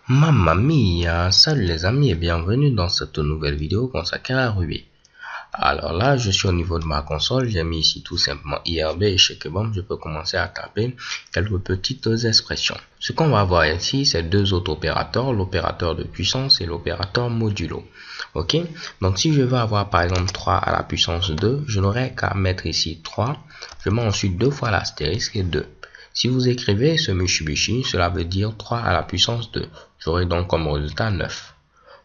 Mamma mia, salut les amis et bienvenue dans cette nouvelle vidéo consacrée à Ruby. Alors là, je suis au niveau de ma console, j'ai mis ici tout simplement IRB et chez Kebom, je peux commencer à taper quelques petites expressions. Ce qu'on va voir ici, c'est deux autres opérateurs, l'opérateur de puissance et l'opérateur modulo. Ok, donc si je veux avoir par exemple 3 à la puissance 2, je n'aurai qu'à mettre ici 3, je mets ensuite 2 fois l'astérisque et 2. Si vous écrivez ce Mitsubishi, cela veut dire 3 à la puissance 2. J'aurai donc comme résultat 9.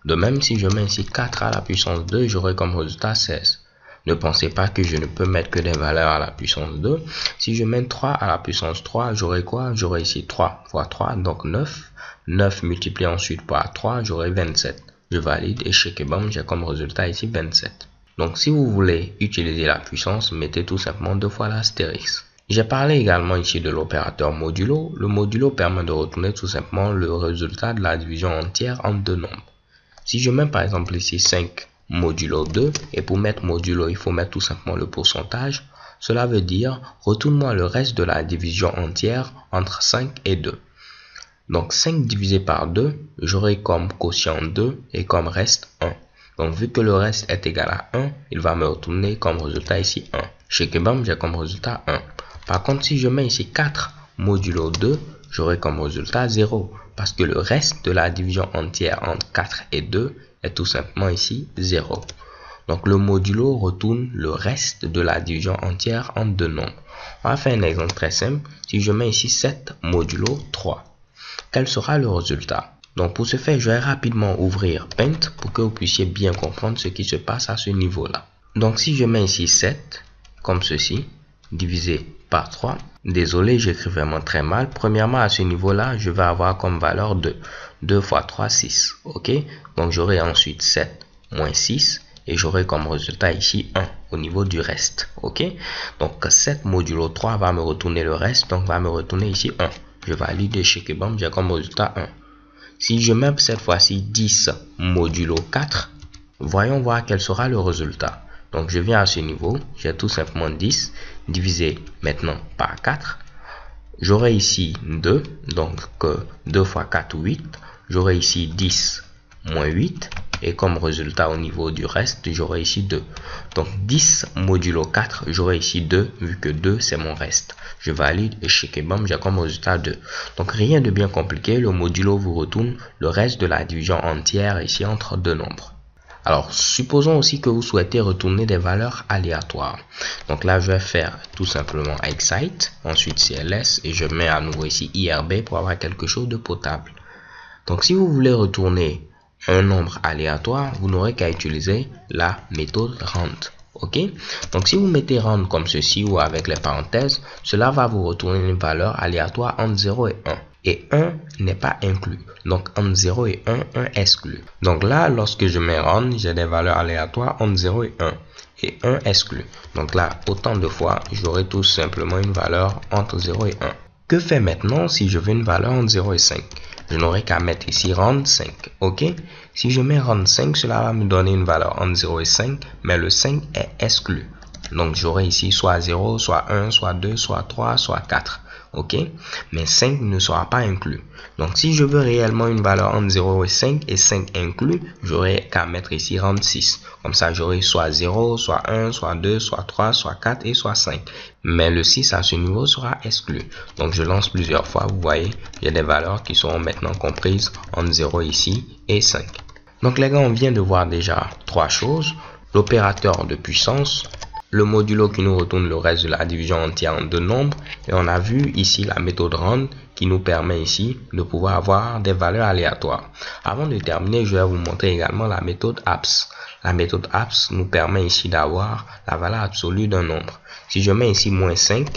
De même, si je mets ici 4 à la puissance 2, j'aurai comme résultat 16. Ne pensez pas que je ne peux mettre que des valeurs à la puissance 2. Si je mets 3 à la puissance 3, j'aurai quoi? J'aurai ici 3 fois 3, donc 9. 9 multiplié ensuite par 3, j'aurai 27. Je valide et chez Kebom, j'ai comme résultat ici 27. Donc si vous voulez utiliser la puissance, mettez tout simplement 2 fois l'astérisque. J'ai parlé également ici de l'opérateur modulo. Le modulo permet de retourner tout simplement le résultat de la division entière en deux nombres. Si je mets par exemple ici 5 modulo 2, et pour mettre modulo, il faut mettre tout simplement le pourcentage, cela veut dire retourne-moi le reste de la division entière entre 5 et 2. Donc 5 divisé par 2, j'aurai comme quotient 2 et comme reste 1. Donc vu que le reste est égal à 1, il va me retourner comme résultat ici 1. Chez Kebom, j'ai comme résultat 1. Par contre, si je mets ici 4 modulo 2, j'aurai comme résultat 0. Parce que le reste de la division entière entre 4 et 2 est tout simplement ici 0. Donc le modulo retourne le reste de la division entière en deux nombres. On va faire un exemple très simple. Si je mets ici 7 modulo 3, quel sera le résultat? Donc pour ce faire, je vais rapidement ouvrir Paint pour que vous puissiez bien comprendre ce qui se passe à ce niveau-là. Donc si je mets ici 7, comme ceci, divisé par 3. Désolé, j'écris vraiment très mal. Premièrement, à ce niveau-là, je vais avoir comme valeur 2. 2 fois 3, 6. Ok? Donc, j'aurai ensuite 7 moins 6. Et j'aurai comme résultat ici 1 au niveau du reste. Ok? Donc, 7 modulo 3 va me retourner le reste. Donc, va me retourner ici 1. Je valide chez Kebom, j'ai comme résultat 1. Si je mets cette fois-ci 10 modulo 4, voyons voir quel sera le résultat. Donc, je viens à ce niveau, j'ai tout simplement 10 divisé maintenant par 4. J'aurai ici 2, donc 2 fois 4, 8. J'aurai ici 10 moins 8. Et comme résultat au niveau du reste, j'aurai ici 2. Donc 10 modulo 4, j'aurai ici 2, vu que 2 c'est mon reste. Je valide et chez Kebom, j'ai comme résultat 2. Donc rien de bien compliqué, le modulo vous retourne le reste de la division entière ici entre deux nombres. Alors, supposons aussi que vous souhaitez retourner des valeurs aléatoires. Donc là, je vais faire tout simplement excite, ensuite CLS, et je mets à nouveau ici IRB pour avoir quelque chose de potable. Donc, si vous voulez retourner un nombre aléatoire, vous n'aurez qu'à utiliser la méthode rand. Ok? Donc, si vous mettez rand comme ceci ou avec les parenthèses, cela va vous retourner une valeur aléatoire entre 0 et 1. Et 1 n'est pas inclus. Donc, entre 0 et 1, 1 exclu. Donc là, lorsque je mets rand, j'ai des valeurs aléatoires entre 0 et 1. Et 1 exclu. Donc là, autant de fois, j'aurai tout simplement une valeur entre 0 et 1. Que fait maintenant si je veux une valeur entre 0 et 5? Je n'aurai qu'à mettre ici rand 5. Ok? Si je mets rand 5, cela va me donner une valeur entre 0 et 5, mais le 5 est exclu. Donc j'aurai ici soit 0, soit 1, soit 2, soit 3, soit 4. Ok, mais 5 ne sera pas inclus. Donc si je veux réellement une valeur entre 0 et 5 et 5 inclus, j'aurai qu'à mettre ici rand 6. Comme ça, j'aurai soit 0, soit 1, soit 2, soit 3, soit 4 et soit 5. Mais le 6 à ce niveau sera exclu. Donc je lance plusieurs fois, vous voyez, il y a des valeurs qui seront maintenant comprises entre 0 ici et 5. Donc les gars, on vient de voir déjà trois choses. L'opérateur de puissance, le modulo qui nous retourne le reste de la division entière en deux nombres, et on a vu ici la méthode rand qui nous permet ici de pouvoir avoir des valeurs aléatoires. Avant de terminer, je vais vous montrer également la méthode abs. La méthode abs nous permet ici d'avoir la valeur absolue d'un nombre. Si je mets ici moins 5,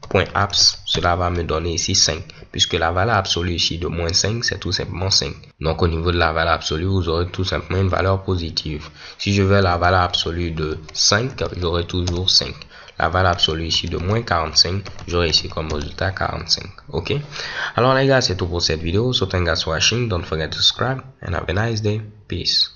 point abs, cela va me donner ici 5, puisque la valeur absolue ici de moins 5, c'est tout simplement 5. Donc au niveau de la valeur absolue, vous aurez tout simplement une valeur positive. Si je veux la valeur absolue de 5, j'aurai toujours 5. La valeur absolue ici de moins 45, j'aurai ici comme résultat 45. Ok? Alors les gars, c'est tout pour cette vidéo. So thanks for watching. Don't forget to subscribe and have a nice day. Peace.